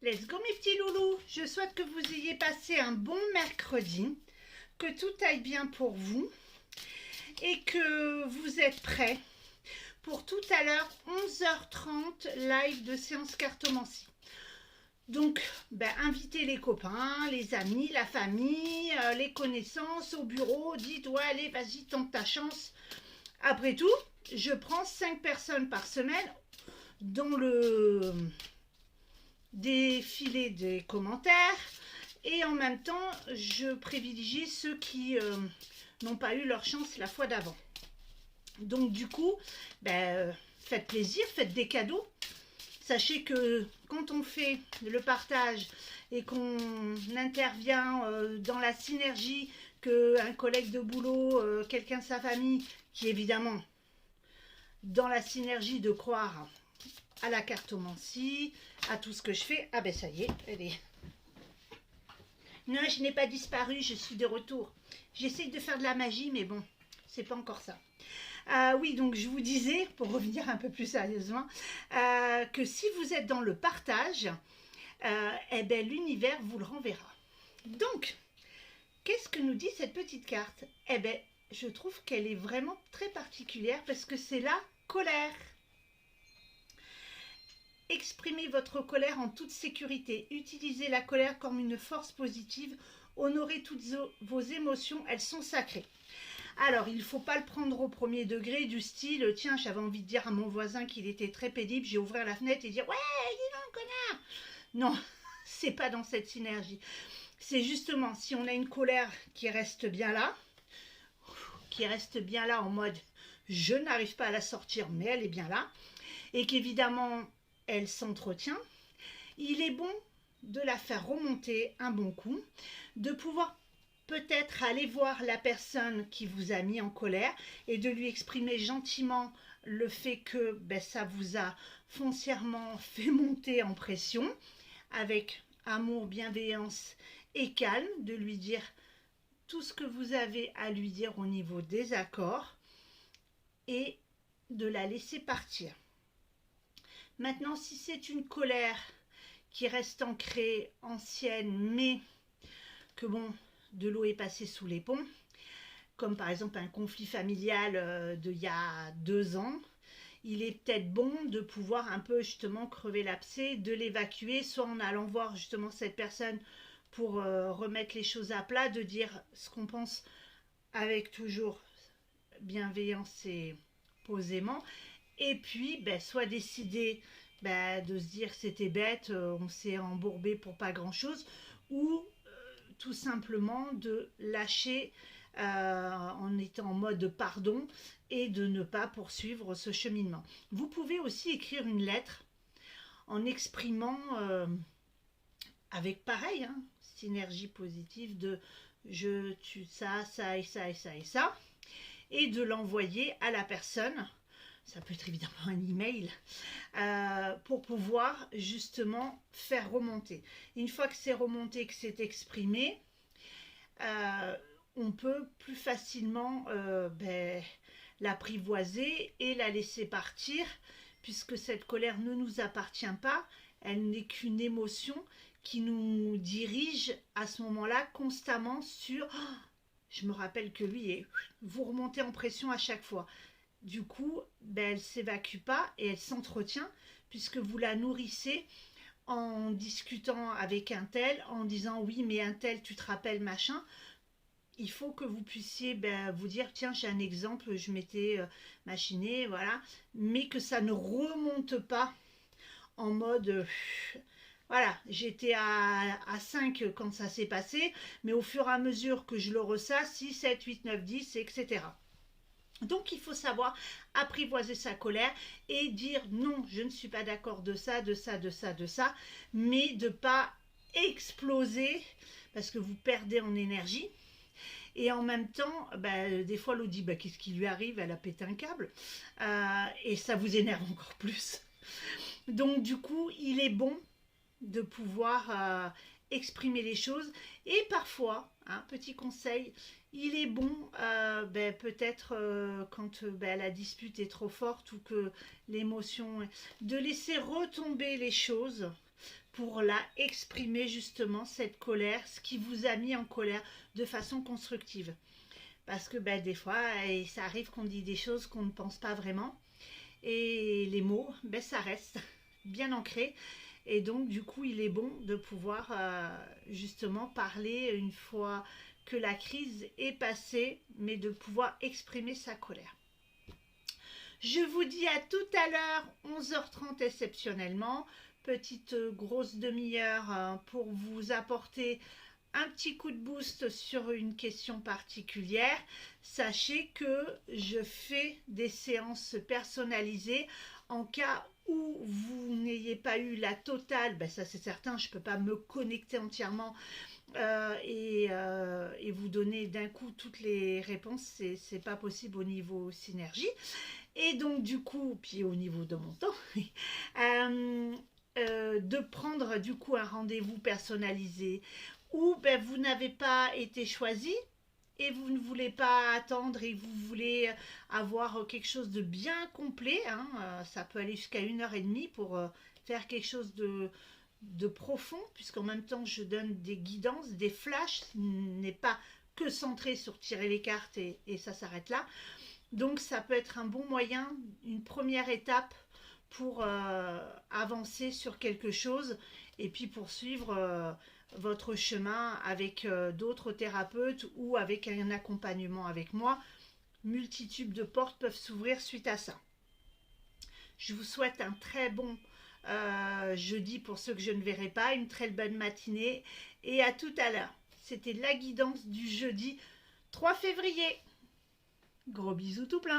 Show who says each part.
Speaker 1: Let's go mes petits loulous. Je souhaite que vous ayez passé un bon mercredi, que tout aille bien pour vous et que vous êtes prêts pour tout à l'heure 11h30 live de séance cartomancie. Donc, invitez les copains, les amis, la famille, les connaissances au bureau. Dites, ouais, allez, vas-y, tente ta chance. Après tout, je prends 5 personnes par semaine dans le défilé des commentaires et en même temps, je privilégie ceux qui n'ont pas eu leur chance la fois d'avant. Donc, du coup, faites plaisir, faites des cadeaux. Sachez que quand on fait le partage et qu'on intervient dans la synergie, qu'un collègue de boulot, quelqu'un de sa famille, qui est évidemment dans la synergie de croire à la cartomancie, à tout ce que je fais, ah ben ça y est, elle est... Non, je n'ai pas disparu, je suis de retour. J'essaie de faire de la magie, mais bon, c'est pas encore ça. Oui, donc je vous disais, pour revenir un peu plus sérieusement, que si vous êtes dans le partage, l'univers vous le renverra. Donc, qu'est-ce que nous dit cette petite carte? Je trouve qu'elle est vraiment très particulière parce que c'est la colère. Exprimez votre colère en toute sécurité. Utilisez la colère comme une force positive. Honorez toutes vos émotions, elles sont sacrées. Alors, il ne faut pas le prendre au premier degré du style, tiens, j'avais envie de dire à mon voisin qu'il était très pénible, j'ai ouvert la fenêtre et dire, ouais, dis donc, connard. Non, c'est pas dans cette synergie. C'est justement, si on a une colère qui reste bien là en mode, je n'arrive pas à la sortir, mais elle est bien là, et qu'évidemment, elle s'entretient, il est bon de la faire remonter un bon coup, de pouvoir peut-être aller voir la personne qui vous a mis en colère et de lui exprimer gentiment le fait que ça vous a foncièrement fait monter en pression, avec amour, bienveillance et calme, de lui dire tout ce que vous avez à lui dire au niveau des accords et de la laisser partir. Maintenant, si c'est une colère qui reste ancrée, ancienne, mais que bon, de l'eau est passée sous les ponts, comme par exemple un conflit familial d'il y a 2 ans, il est peut-être bon de pouvoir un peu justement crever l'abcès, de l'évacuer, soit en allant voir justement cette personne pour remettre les choses à plat, de dire ce qu'on pense avec toujours bienveillance et posément, et puis soit décider de se dire c'était bête, on s'est embourbé pour pas grand chose, ou tout simplement de lâcher en étant en mode pardon et de ne pas poursuivre ce cheminement. Vous pouvez aussi écrire une lettre en exprimant avec pareil, synergie positive de je tue ça, ça et ça et ça et ça, et de l'envoyer à la personne. Ça peut être évidemment un email pour pouvoir justement faire remonter. Une fois que c'est remonté, que c'est exprimé, on peut plus facilement l'apprivoiser et la laisser partir, puisque cette colère ne nous appartient pas, elle n'est qu'une émotion qui nous dirige à ce moment-là constamment sur je me rappelle que lui, et vous remontez en pression à chaque fois. Du coup, elle ne s'évacue pas et elle s'entretient, puisque vous la nourrissez en discutant avec un tel, en disant oui, mais un tel, tu te rappelles, machin. Il faut que vous puissiez vous dire, tiens, j'ai un exemple, je m'étais machiné, voilà, mais que ça ne remonte pas en mode, voilà, j'étais à 5 quand ça s'est passé, mais au fur et à mesure que je le ressasse, 6, 7, 8, 9, 10, etc. Donc il faut savoir apprivoiser sa colère et dire non, je ne suis pas d'accord de ça, de ça, de ça, de ça, mais de ne pas exploser parce que vous perdez en énergie. Et en même temps, des fois l'autre dit qu'est-ce qui lui arrive, elle a pété un câble, et ça vous énerve encore plus. Donc du coup, il est bon de pouvoir exprimer les choses, et parfois, petit conseil, il est bon peut-être quand la dispute est trop forte ou que l'émotion, de laisser retomber les choses pour la exprimer justement, cette colère, ce qui vous a mis en colère de façon constructive. Parce que ben, des fois, ça arrive qu'on dit des choses qu'on ne pense pas vraiment. Et les mots, ben, ça reste bien ancré. Et donc, du coup, il est bon de pouvoir justement parler une fois que la crise est passée, mais de pouvoir exprimer sa colère. Je vous dis à tout à l'heure, 11h30 exceptionnellement. Petite grosse demi-heure pour vous apporter un petit coup de boost sur une question particulière. Sachez que je fais des séances personnalisées en cas où vous n'ayez pas eu la totale, ben ça c'est certain, je ne peux pas me connecter entièrement et vous donner d'un coup toutes les réponses, c'est pas possible au niveau synergie. Et donc du coup, puis au niveau de mon temps, de prendre du coup un rendez-vous personnalisé où ben, vous n'avez pas été choisi et vous ne voulez pas attendre et vous voulez avoir quelque chose de bien complet, hein, ça peut aller jusqu'à 1h30 pour faire quelque chose de profond, puisqu'en même temps je donne des guidances, des flashs, ce n'est pas que centré sur tirer les cartes et ça s'arrête là. Donc ça peut être un bon moyen, une première étape pour avancer sur quelque chose et puis poursuivre votre chemin avec d'autres thérapeutes ou avec un accompagnement avec moi. Multitude de portes peuvent s'ouvrir suite à ça. Je vous souhaite un très bon jeudi pour ceux que je ne verrai pas, une très bonne matinée et à tout à l'heure. C'était la guidance du jeudi 3 février. Gros bisous tout plein.